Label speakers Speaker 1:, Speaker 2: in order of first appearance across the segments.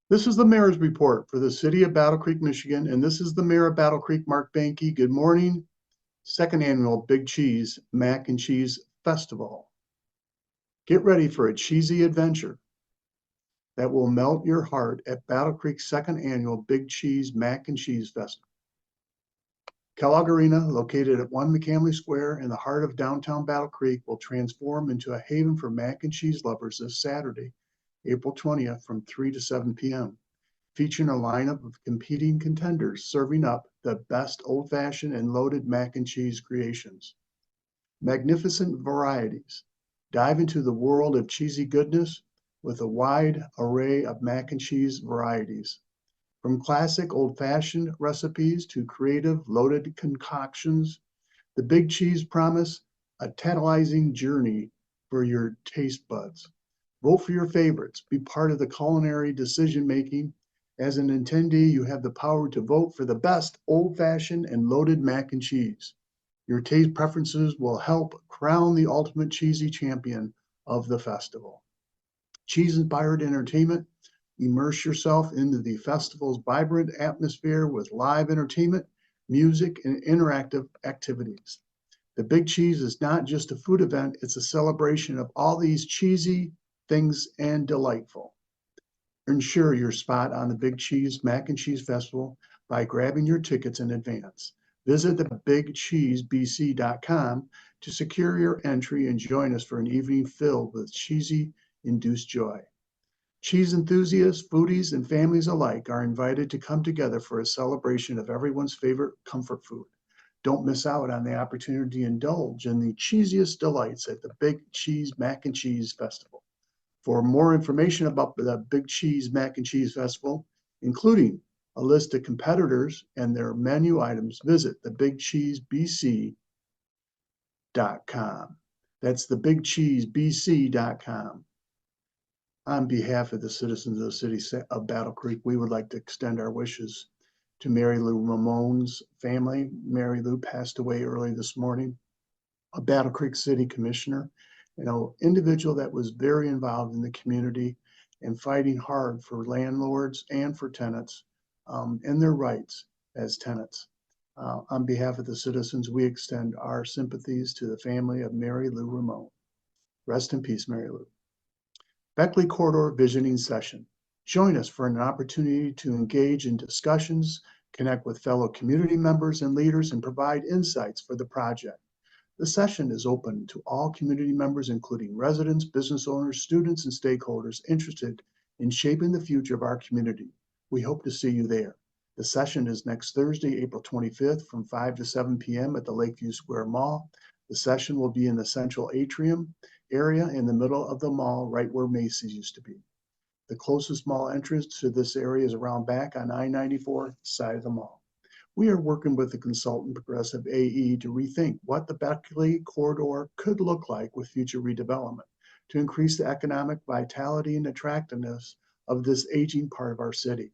Speaker 1: This is the mayor's report for the city of Battle Creek, Michigan, and this is the mayor of Battle Creek, Mark Behnke. Good morning. Second annual Big Cheese Mac and Cheese Festival. Get ready for a cheesy adventure that will melt your heart at Battle Creek's second annual Big Cheese Mac and Cheese Festival. Kellogg Arena, located at 1 McCamley Square in the heart of downtown Battle Creek, will transform into a haven for mac and cheese lovers this Saturday, April 20th from 3 to 7 p.m. featuring a lineup of competing contenders serving up the best old-fashioned and loaded mac and cheese creations. Magnificent varieties. Dive into the world of cheesy goodness with a wide array of mac and cheese varieties. From classic old-fashioned recipes to creative loaded concoctions, the Big Cheese promise a tantalizing journey for your taste buds. Vote for your favorites. Be part of the culinary decision-making. As an attendee, you have the power to vote for the best old-fashioned and loaded mac and cheese. Your taste preferences will help crown the ultimate cheesy champion of the festival. Cheese-inspired entertainment. Immerse yourself into the festival's vibrant atmosphere with live entertainment, music, and interactive activities. The Big Cheese is not just a food event, it's a celebration of all these cheesy things and delightful. Ensure your spot on the Big Cheese Mac and Cheese Festival by grabbing your tickets in advance. Visit thebigcheesebc.com to secure your entry and join us for an evening filled with cheesy-induced joy. Cheese enthusiasts, foodies, and families alike are invited to come together for a celebration of everyone's favorite comfort food. Don't miss out on the opportunity to indulge in the cheesiest delights at the Big Cheese Mac and Cheese Festival. For more information about the Big Cheese Mac and Cheese Festival, including a list of competitors and their menu items, visit thebigcheesebc.com. That's thebigcheesebc.com. On behalf of the citizens of the city of Battle Creek, we would like to extend our wishes to Mary Lou Ramon's family. Mary Lou passed away early this morning, a Battle Creek City Commissioner, individual that was very involved in the community and fighting hard for landlords and for tenants and their rights as tenants. On behalf of the citizens, we extend our sympathies to the family of Mary Lou Ramon. Rest in peace, Mary Lou. Beckley Corridor Visioning Session. Join us for an opportunity to engage in discussions, connect with fellow community members and leaders, and provide insights for the project. The session is open to all community members, including residents, business owners, students, and stakeholders interested in shaping the future of our community. We hope to see you there. The session is next Thursday, April 25th from 5 to 7 p.m. at the Lakeview Square Mall. The session will be in the central atrium area in the middle of the mall, right where Macy's used to be. The closest mall entrance to this area is around back on I-94 side of the mall. We are working with the consultant Progressive AE to rethink what the Beckley corridor could look like with future redevelopment to increase the economic vitality and attractiveness of this aging part of our city.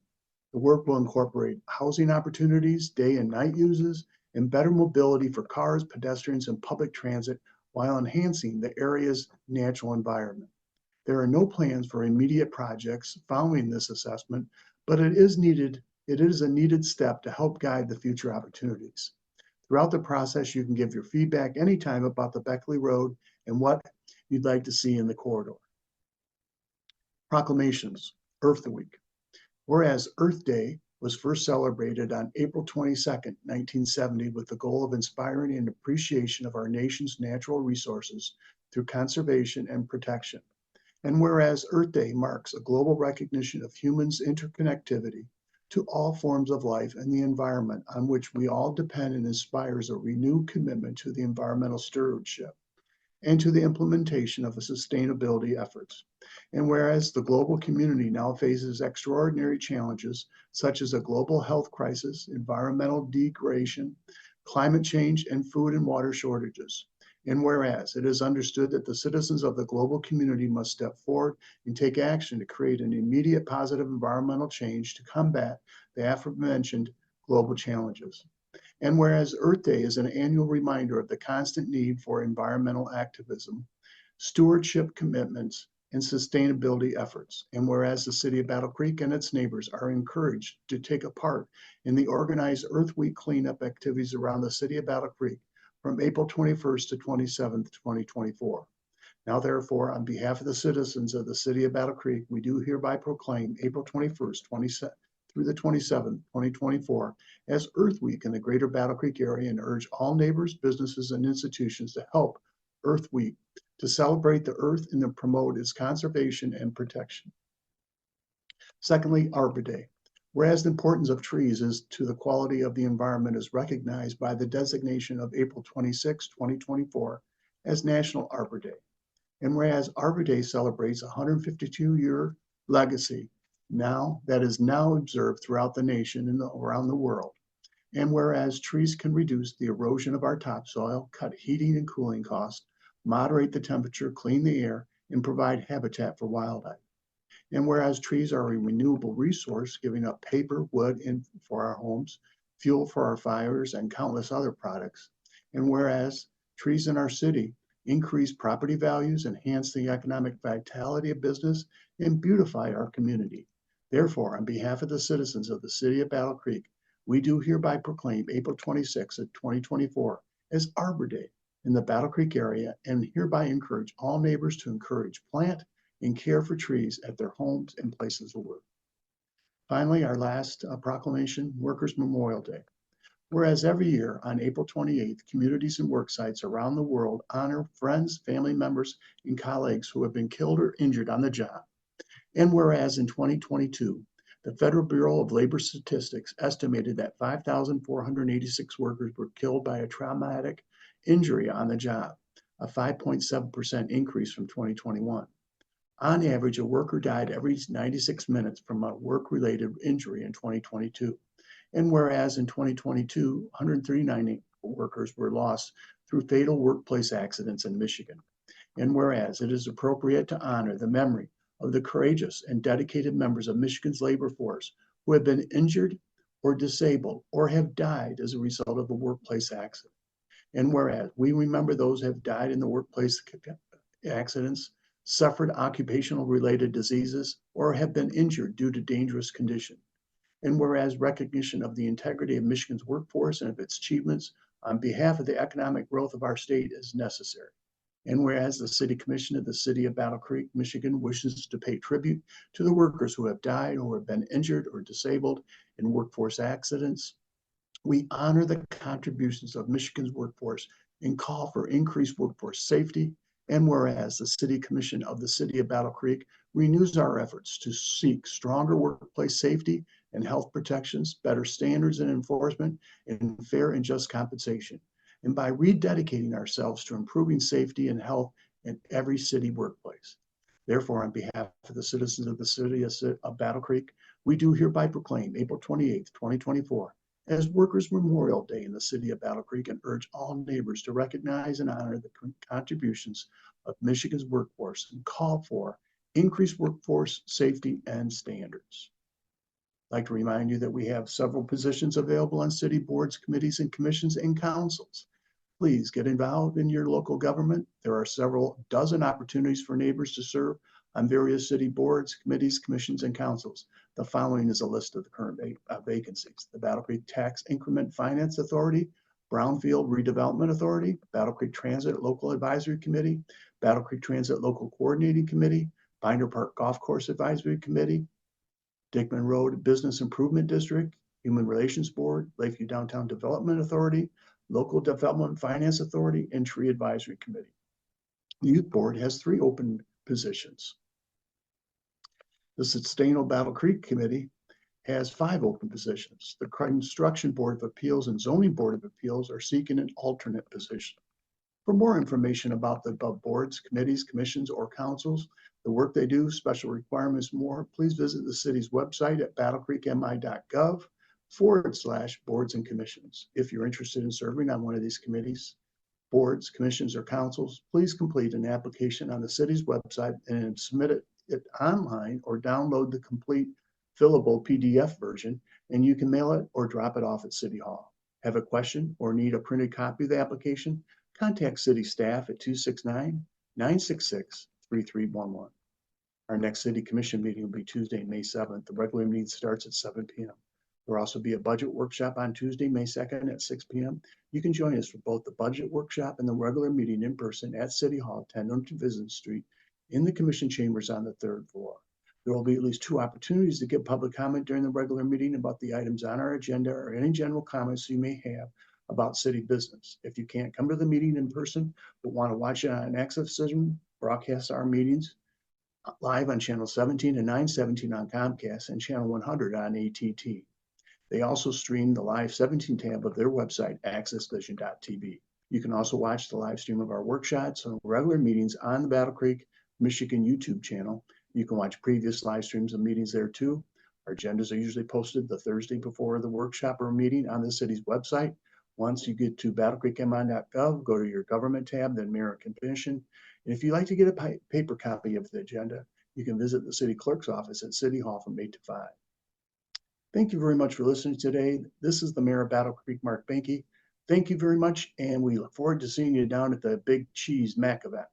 Speaker 1: The work will incorporate housing opportunities, day and night uses, and better mobility for cars, pedestrians, and public transit while enhancing the area's natural environment. There are no plans for immediate projects following this assessment, but it is a needed step to help guide the future opportunities. Throughout the process, you can give your feedback anytime about the Beckley Road and what you'd like to see in the corridor. Proclamations, Earth Week. Whereas Earth Day was first celebrated on April 22nd, 1970, with the goal of inspiring an appreciation of our nation's natural resources through conservation and protection. And whereas Earth Day marks a global recognition of humans' interconnectivity to all forms of life and the environment on which we all depend, and inspires a renewed commitment to the environmental stewardship and to the implementation of the sustainability efforts. And whereas the global community now faces extraordinary challenges such as a global health crisis, environmental degradation, climate change, and food and water shortages. And whereas it is understood that the citizens of the global community must step forward and take action to create an immediate positive environmental change to combat the aforementioned global challenges. And whereas Earth Day is an annual reminder of the constant need for environmental activism, stewardship commitments, and sustainability efforts. And whereas the city of Battle Creek and its neighbors are encouraged to take a part in the organized Earth Week cleanup activities around the city of Battle Creek from April 21st to 27th, 2024. Now, therefore, on behalf of the citizens of the city of Battle Creek, we do hereby proclaim April 21st, through the 27th, 2024, as Earth Week in the greater Battle Creek area and urge all neighbors, businesses, and institutions to help Earth Week to celebrate the earth and to promote its conservation and protection. Secondly, Arbor Day. Whereas the importance of trees is to the quality of the environment is recognized by the designation of April 26, 2024 as National Arbor Day. And whereas Arbor Day celebrates a 152-year legacy that is now observed throughout the nation and around the world. And whereas trees can reduce the erosion of our topsoil, cut heating and cooling costs, moderate the temperature, clean the air, and provide habitat for wildlife. And whereas trees are a renewable resource, giving up paper, wood for our homes, fuel for our fires, and countless other products. And whereas trees in our city increase property values, enhance the economic vitality of business, and beautify our community. Therefore, on behalf of the citizens of the city of Battle Creek, we do hereby proclaim April 26th of 2024 as Arbor Day in the Battle Creek area and hereby encourage all neighbors to encourage, plant, and care for trees at their homes and places of work. Finally, our last proclamation, Workers' Memorial Day. Whereas every year on April 28th, communities and work sites around the world honor friends, family members, and colleagues who have been killed or injured on the job. And whereas in 2022, the Federal Bureau of Labor Statistics estimated that 5,486 workers were killed by a traumatic injury on the job, a 5.7% increase from 2021. On average, a worker died every 96 minutes from a work-related injury in 2022. And whereas in 2022, 139 workers were lost through fatal workplace accidents in Michigan. And whereas it is appropriate to honor the memory of the courageous and dedicated members of Michigan's labor force who have been injured or disabled or have died as a result of a workplace accident. And whereas we remember those who have died in the workplace accidents, suffered occupational related diseases, or have been injured due to dangerous conditions. And whereas recognition of the integrity of Michigan's workforce and of its achievements on behalf of the economic growth of our state is necessary. And whereas the City Commission of the City of Battle Creek, Michigan wishes to pay tribute to the workers who have died or have been injured or disabled in workforce accidents, we honor the contributions of Michigan's workforce and call for increased workforce safety. And whereas the City Commission of the City of Battle Creek renews our efforts to seek stronger workplace safety and health protections, better standards and enforcement, and fair and just compensation. And by rededicating ourselves to improving safety and health in every city workplace. Therefore, on behalf of the citizens of the city of Battle Creek, we do hereby proclaim April 28th, 2024 as Workers' Memorial Day in the city of Battle Creek and urge all neighbors to recognize and honor the contributions of Michigan's workforce and call for increased workforce safety and standards. I'd like to remind you that we have several positions available on city boards, committees, and commissions and councils. Please get involved in your local government. There are several dozen opportunities for neighbors to serve on various city boards, committees, commissions, and councils. The following is a list of the current vacancies. The Battle Creek Tax Increment Finance Authority, Brownfield Redevelopment Authority, Battle Creek Transit Local Advisory Committee, Battle Creek Transit Local Coordinating Committee, Binder Park Golf Course Advisory Committee, Dickman Road Business Improvement District, Human Relations Board, Lakeview Downtown Development Authority, Local Development Finance Authority, and Tree Advisory Committee. The Youth Board has 3 open positions. The Sustainable Battle Creek Committee has 5 open positions. The Construction Board of Appeals and Zoning Board of Appeals are seeking an alternate position. For more information about the above boards, committees, commissions, or councils, the work they do, special requirements, more, please visit the city's website at battlecreekmi.gov/boards and commissions. If you're interested in serving on one of these committees, boards, commissions, or councils, please complete an application on the city's website and submit it online or download the complete fillable PDF version, and you can mail it or drop it off at City Hall. Have a question or need a printed copy of the application? Contact city staff at 269-966-3311. Our next city commission meeting will be Tuesday, May 7th. The regular meeting starts at 7 p.m. There'll also be a budget workshop on Tuesday, May 2nd at 6 p.m. You can join us for both the budget workshop and the regular meeting in person at City Hall, 10 Vincent Street, in the commission chambers on the 3rd floor. There will be at least 2 opportunities to give public comment during the regular meeting about the items on our agenda or any general comments you may have about city business. If you can't come to the meeting in person but want to watch it on Access System, broadcast our meetings live on channel 17 and 917 on Comcast and channel 100 on AT&T. They also stream the live 17 tab of their website, accessvision.tv. You can also watch the live stream of our workshops and regular meetings on the Battle Creek, Michigan YouTube channel. You can watch previous live streams of meetings there too. Our agendas are usually posted the Thursday before the workshop or meeting on the city's website. Once you get to battlecreekmon.gov, go to your government tab, then Mayor and Commission. And if you'd like to get a paper copy of the agenda, you can visit the city clerk's office at City Hall from 8 to 5. Thank you very much for listening today. This is the Mayor of Battle Creek, Mark Behnke. Thank you very much, and we look forward to seeing you down at the Big Cheese Mac event.